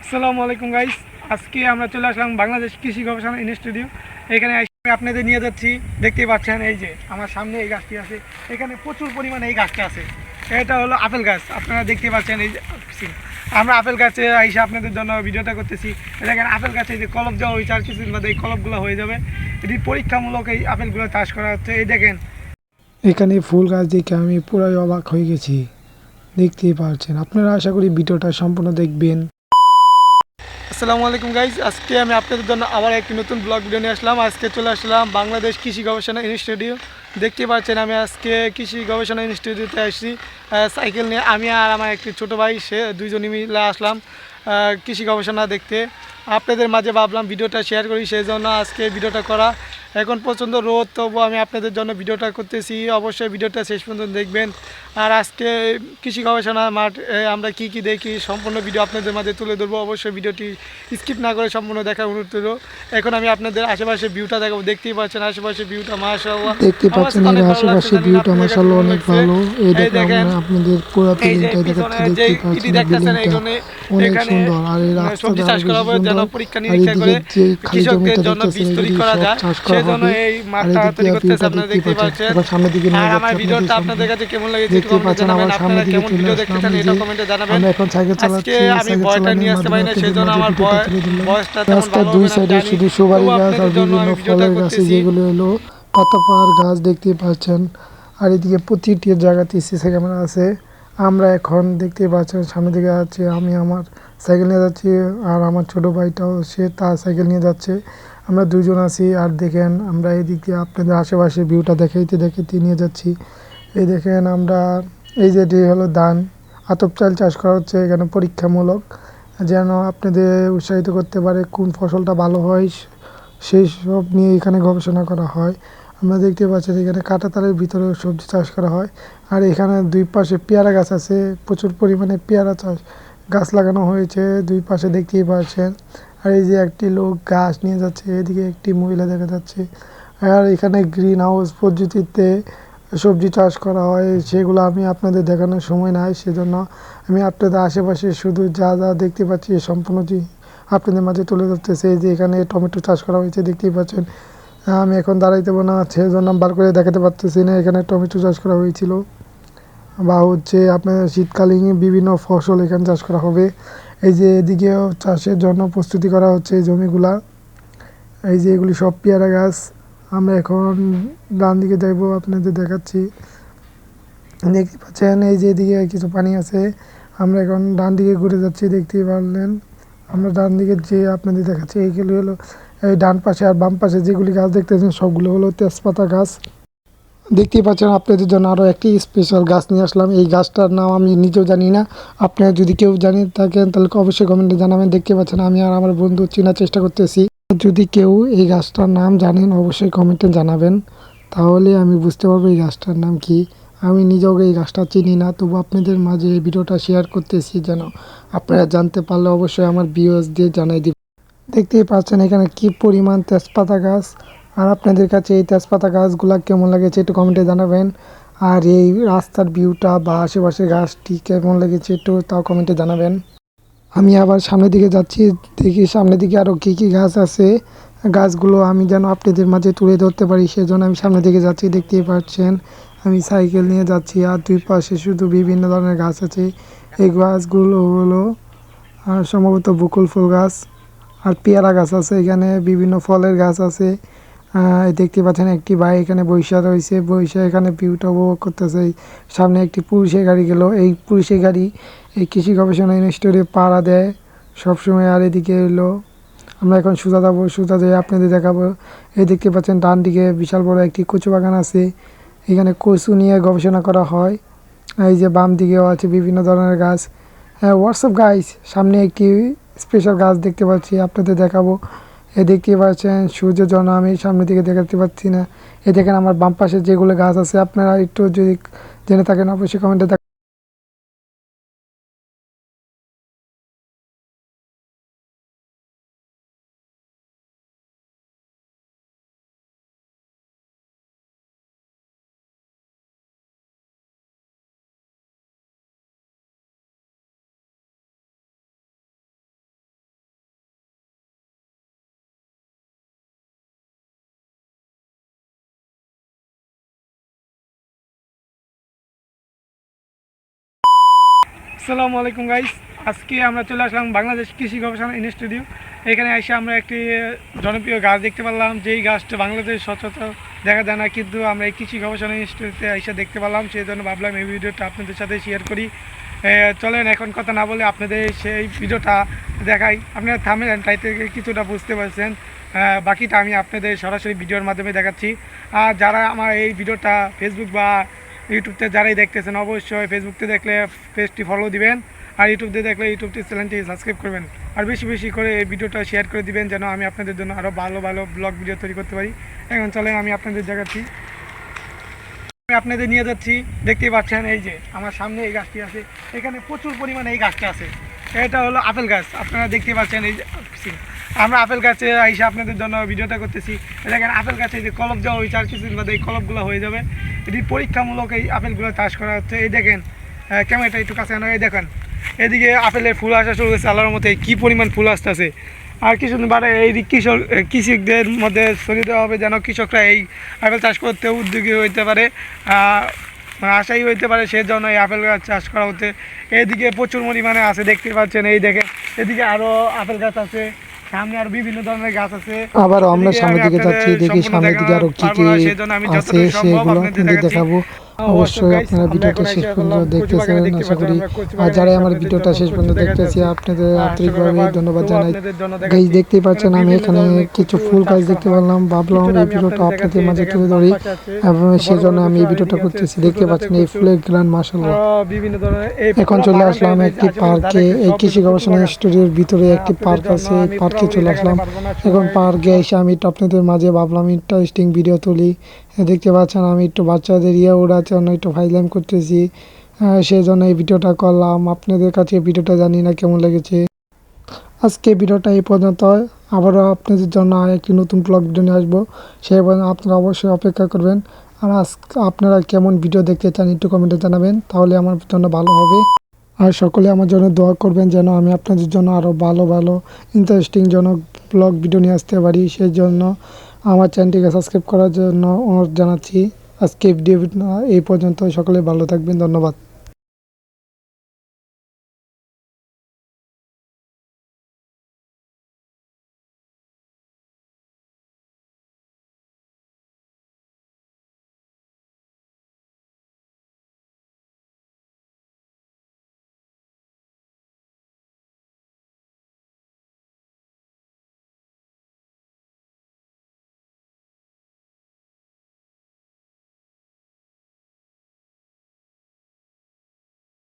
আসসালামু আলাইকুম গাইস। আজকে আমরা চলে আসলাম বাংলাদেশ কৃষি গবেষণা ইনস্টিটিউট। এখানে আপনাদের নিয়ে যাচ্ছি। দেখতেই পাচ্ছেন এই যে আমার সামনে এই গাছটি আছে। এখানে প্রচুর পরিমাণে এই গাছটা আছে। এটা হলো আপেল গাছ, আপনারা দেখতে পাচ্ছেন। এই যে আমরা আপেল গাছে আইসা আপনাদের জন্য ভিডিওটা করতেছি। দেখেন আপেল গাছে এই যে কলপ দেওয়া হয়েছে, আর কিছুদিন বাদে এই কলপগুলো হয়ে যাবে। এটি পরীক্ষামূলক এই আপেলগুলো চাষ করা হচ্ছে। এই দেখেন এখানে ফুল গাছ দেখে আমি পুরাই অবাক হয়ে গেছি। দেখতেই পাচ্ছেন, আপনারা আশা করি ভিডিওটা সম্পূর্ণ দেখবেন। আসসালামু আলাইকুম গাইজ। আজকে আমি আপনাদের জন্য আবার একটি নতুন ব্লগ ভিডিও নিয়ে আসলাম। আজকে চলে আসলাম বাংলাদেশ কৃষি গবেষণা ইনস্টিটিউট। দেখতে পাচ্ছেন আমি আজকে কৃষি গবেষণা ইনস্টিটিউটে আসছি সাইকেল নিয়ে। আমি আর আমার একটি ছোটো ভাই, সে দুইজনই মিলে আসলাম কৃষি গবেষণা দেখতে। আপনাদের মাঝে ভাবলাম ভিডিওটা শেয়ার করি, সেই জন্য আজকে ভিডিওটা করা। এখন প্রচণ্ড রোদ, তবু আমি আপনাদের জন্য ভিডিওটা করতেছি। অবশ্যই ভিডিওটা শেষ পর্যন্ত দেখবেন। আর আজকে কৃষি গবেষণা মাঠ আমরা কি কি দেখি সম্পূর্ণ ভিডিও আপনাদের মাঝে তুলে ধরবো। অবশ্যই ভিডিওটি স্কিপ না করে সম্পূর্ণ দেখার অনুরোধ করবো। এখন আমি আপনাদের আশেপাশে ভিউটা দেখাবো। দেখতেই পাচ্ছেন আশেপাশে ভিউটা, মাশাআল্লাহ। দেখতে পাচ্ছেন এর আশেপাশে ভিউটা মাশাআল্লাহ অনেক ভালো। এই দেখেন আমরা আপনাদের পুরো বিল্ডিংটাই দেখাচ্ছি। দেখতে পাচ্ছেন বিল্ডিংটা অনেক সুন্দর, আর এই রাস্তাটা আরো বেশি সুন্দর। আর এদিকে যে খালি জমিটা দেখতেছেন এদিকে সব চাষ করা হবে। আর এদিকে ভিউটা দেখতে পাচ্ছেন। এখন সামনের দিকে নিয়ে যাচ্ছি আপনাদের সামনে। দেখতে পাচ্ছেন আমার সামনের দিকে চলে আসলাম। এই যে আমরা এখন সাইকেল চালাচ্ছি। সাইকেল চালানোর মাধ্যমে আপনাদের মাঝে ভিডিওটা তুলে ধরলাম। রাস্তার দুই সাইডে শুধু সুপারি গাছ আর বিভিন্ন ফলের গাছ, যেগুলো হলো পাতাবাহার গাছ দেখতে পাচ্ছেন। আর এদিকে প্রতিটি জায়গাতে সিসি ক্যামেরা আছে। আমরা এখন দেখতে পাচ্ছেন সামনের দিকে আছে, আমি আমার সাইকেল নিয়ে যাচ্ছি, আর আমার ছোট ভাইটাও সে তার সাইকেল নিয়ে যাচ্ছে। আমরা দুজন আছি। আর দেখেন আমরা এদিক দিয়ে আপনাদের আশেপাশে ভিউটা দেখাইতে দেখাইতে নিয়ে যাচ্ছি। এই দেখেন আমরা এই যে এটি হলো ধান, আতপ চাল চাষ করা হচ্ছে এখানে পরীক্ষামূলক, যেন আপনাদের উৎসাহিত করতে পারে কোন ফসলটা ভালো হয়, সেই সব নিয়ে এখানে গবেষণা করা হয়। আমরা দেখতে পাচ্ছি এখানে কাঁটাতারের ভিতরে সবজি চাষ করা হয়। আর এখানে দুই পাশে পেয়ারা গাছ আছে, প্রচুর পরিমাণে পেয়ারা চাষ গাছ লাগানো হয়েছে দুই পাশে, দেখতেই পাচ্ছেন। আর এই যে একটি লোক গাছ নিয়ে যাচ্ছে, এদিকে একটি মহিলা দেখা যাচ্ছে। আর এখানে গ্রিন হাউস পদ্ধতিতে সবজি চাষ করা হয়, সেগুলো আমি আপনাদের দেখানোর সময় নাই, সেজন্য আমি আপনাদের আশেপাশে শুধু যা যা দেখতে পাচ্ছি সম্পূর্ণটি আপনাদের মাঝে তুলে ধরতেছে। এই যে এখানে টমেটো চাষ করা হয়েছে, দেখতেই পাচ্ছেন। আমি এখন দাঁড়াইতে না, সেজন্য বার করে দেখাতে পারতেছি না। এখানে টমেটো চাষ করা হয়েছিল, বা হচ্ছে আপনার শীতকালীন বিভিন্ন ফসল এখানে চাষ করা হবে। এই যে এদিকেও চাষের জন্য প্রস্তুতি করা হচ্ছে এই জমিগুলা। এই যে এগুলি সব পেয়ারা গাছ। আমরা এখন ডান দিকে যাইব, আপনাদের দেখাচ্ছি। দেখতে পাচ্ছেন এই যে এদিকে কিছু পানি আছে। আমরা এখন ডান দিকে ঘুরে যাচ্ছি, দেখতেই পারলেন। আমরা ডান দিকে যে আপনাদের দেখাচ্ছি এইগুলি হলো এই ডান পাশে, আর বাম পাশে যেগুলি গাছ দেখতেছেন সবগুলো হলো তেজপাতা গাছ। দেখতেই পাচ্ছেন আপনাদের জন্য আরও একটি স্পেশাল গাছ নিয়ে আসলাম। এই গাছটার নাম আমি নিজেও জানি না। আপনারা যদি কেউ জানিয়ে থাকেন তাহলে অবশ্যই কমেন্টে জানাবেন। দেখতে পাচ্ছেন আমি আর আমার বন্ধু চেনার চেষ্টা করতেছি। যদি কেউ এই গাছটার নাম জানেন অবশ্যই কমেন্টে জানাবেন, তাহলে আমি বুঝতে পারবো এই গাছটার নাম কি। আমি নিজেও এই গাছটা চিনি না, তবু আপনাদের মাঝে এই ভিডিওটা শেয়ার করতেছি যেন আপনারা জানতে পারলে অবশ্যই আমার ভিউয়ার্স দিয়ে জানাই দিবেন। দেখতেই পাচ্ছেন এখানে কি পরিমাণ তেজপাতা গাছ। আর আপনাদের কাছে এই তেজপাতা গাছগুলা কেমন লেগেছে একটু কমেন্টে জানাবেন। আর এই রাস্তার ভিউটা বা আশেপাশের গাছটি কেমন লেগেছে একটু তাও কমেন্টে জানাবেন। আমি আবার সামনের দিকে যাচ্ছি, দেখি সামনের দিকে আরও কী কী গাছ আছে। গাছগুলো আমি যেন আপনাদের মাঝে তুলে ধরতে পারি, সেজন্য আমি সামনের দিকে যাচ্ছি। দেখতেই পাচ্ছেন আমি সাইকেল নিয়ে যাচ্ছি, আর দুই পাশে শুধু বিভিন্ন ধরনের গাছ আছে। এই গাছগুলো হলো সম্ভবত বকুল ফুল গাছ। আর পেয়ারা গাছ আছে, এখানে বিভিন্ন ফলের গাছ আছে। দেখতে পাচ্ছেন একটি ভাই এখানে বৈশা রয়েছে, বৈশা এখানে ভিউটা উপভোগ করতেছে। সামনে একটি পুলিশের গাড়ি গেল, এই পুলিশের গাড়ি এই কৃষি গবেষণা ইনস্টিটিউটে পাড়া দেয় সবসময়। আর এদিকে এলো আমরা এখন সোজা যাবো, সোজা যেয়ে আপনাদের দেখাবো। এই দেখতে পাচ্ছেন ডান দিকে বিশাল বড় একটি কচু বাগান আছে, এখানে কচু নিয়ে গবেষণা করা হয়। এই যে বাম দিকেও আছে বিভিন্ন ধরনের গাছ। হ্যাঁ হোয়াটসঅ্যাপ গাইস, সামনে একটি স্পেশাল গাছ দেখতে পাচ্ছি, আপনাদের দেখাবো। এ দেখতে পাচ্ছেন সূর্যের জন্য আমি সামনের দিকে দেখাতে পাচ্ছি না। এ দেখেন আমার বাম পাশে যেগুলো গাছ আছে, আপনারা একটু যদি জেনে থাকেন অবশ্যই কমেন্টে আসসালামু আলাইকুম গাইস, আজকে আমরা চলে আসলাম বাংলাদেশ কৃষি গবেষণা ইনস্টিটিউট। এখানে এসে আমরা একটি জনপ্রিয় গাছ দেখতে পারলাম, যেই গাছটা বাংলাদেশ সচরাচর দেখা যায় না, কিন্তু আমরা এই কৃষি গবেষণা ইনস্টিটিউটে এসে দেখতে পারলাম। সেই জন্য ভাবলাম এই ভিডিওটা আপনাদের সাথে শেয়ার করি। চলেন এখন কথা না বলে আপনাদের সেই ভিডিওটা দেখাই। আপনারা থামলেন তাই থেকে কিছুটা বুঝতে পারছেন, বাকিটা আমি আপনাদের সরাসরি ভিডিওর মাধ্যমে দেখাচ্ছি। আর যারা আমার এই ভিডিওটা ফেসবুক বা ইউটিউবতে যারাই দেখতেছেন, অবশ্যই ফেসবুকতে দেখলে পেজটি ফলো দিবেন, আর ইউটিউবতে দেখলে ইউটিউবটি চ্যানেলটি সাবস্ক্রাইব করবেন, আর বেশি বেশি করে এই ভিডিওটা শেয়ার করে দিবেন, যেন আমি আপনাদের জন্য আরও ভালো ভালো ব্লগ ভিডিও তৈরি করতে পারি। এখন চলেন আমি আপনাদের দেখাচ্ছি। আমি আপনাদের নিয়ে যাচ্ছি, দেখতেই পাচ্ছেন এই যে আমার সামনে এই গাছটি আছে, এখানে প্রচুর পরিমাণে এই গাছটা আছে। এটা হলো আপেল গাছ, আপনারা দেখতে পাচ্ছেন। এই যে আমরা আপেল গাছে এসে আপনাদের জন্য ভিডিওটা করতেছি। দেখেন আপেল গাছে যে কলপ দেওয়া হয়েছে, আর কিছুদিন বাদে এই কলপগুলো হয়ে যাবে। এটি পরীক্ষামূলক এই আপেলগুলো চাষ করা হচ্ছে। এই দেখেন ক্যামেরাটা একটু কাছে আনো, এই দেখেন এদিকে আপেলের ফুল আসা শুরু হয়েছে। আল্লাহর মতো কী পরিমাণ ফুল আসতেছে। আর কিছুদিন বাদে এই কৃষকদের মধ্যে ছড়িয়ে দেওয়া হবে, যেন কৃষকরা এই আপেল চাষ করতে উদ্যোগী হইতে পারে, আশাই হইতে পারে। সেজন্য এই আপেল গাছ চাষ করা হচ্ছে। এদিকে প্রচুর পরিমাণে আছে, দেখতে পাচ্ছেন। এই দেখেন এদিকে আরও আপেল গাছ আছে, সামনে আর বিভিন্ন ধরনের গাছ আছে। আবার আমরা সামনের দিকে যাচ্ছি, দেখি সামনের দিকে আরো কি কি আছে সেগুলো আপনাদের দেখাবো। অবশ্যই আপনারা ভিডিওটা শেষ পর্যন্ত দেখতেছেন আশা করি। আর যারা আমার ভিডিওটা শেষ পর্যন্ত দেখতেছি আপনাদের আন্তরিকভাবে ধন্যবাদ জানাই। গাইস দেখতেই পাচ্ছেন আমি এখানে কিছু ফুল গাছ দেখতে পেলাম, ভাবলাম এই ভিডিওটা আপনাদের মাঝে তুলে ধরি এবং সেজন্য আমি এই ভিডিওটা করতেছি। দেখতে পাচ্ছেন এই ফুলের গ্রান মাশাআল্লাহ। এখন চলে আসলাম একটি পার্কে, এই কৃষি গবেষণা ইনস্টিটিউটের ভিতরে একটি পার্ক আছে, এই পার্কে চলে আসলাম। এখন পার্কে এসে আমি আপনাদের মাঝে ভাবলাম ইন্টারেস্টিং ভিডিও তুলি। দেখতে পাচ্ছেন আমি একটু বাচ্চাদের ওড়ার জন্য একটু ফাইজলাম করতেছি, সেই জন্য এই ভিডিওটা করলাম। আপনাদের কাছে ভিডিওটা জানি না কেমন লেগেছে। আজকে ভিডিওটা এই পর্যন্ত, আবারও আপনাদের জন্য একটি নতুন ব্লগ ভিডিও নিয়ে আসবো। সেই পর্যন্ত আপনারা অবশ্যই অপেক্ষা করবেন। আর আপনারা কেমন ভিডিও দেখতে চান একটু কমেন্টে জানাবেন, তাহলে আমার জন্য ভালো হবে। আর সকলে আমার জন্য দোয়া করবেন, যেন আমি আপনাদের জন্য আরও ভালো ভালো ইন্টারেস্টিং জনক ব্লগ ভিডিও নিয়ে আসতে পারি। সেই জন্য আমার চ্যানেলটিকে সাবস্ক্রাইব করার জন্য অনুরোধ জানাচ্ছি। আজকে ভিডিও এই পর্যন্ত, সকলে ভালো থাকবেন, ধন্যবাদ।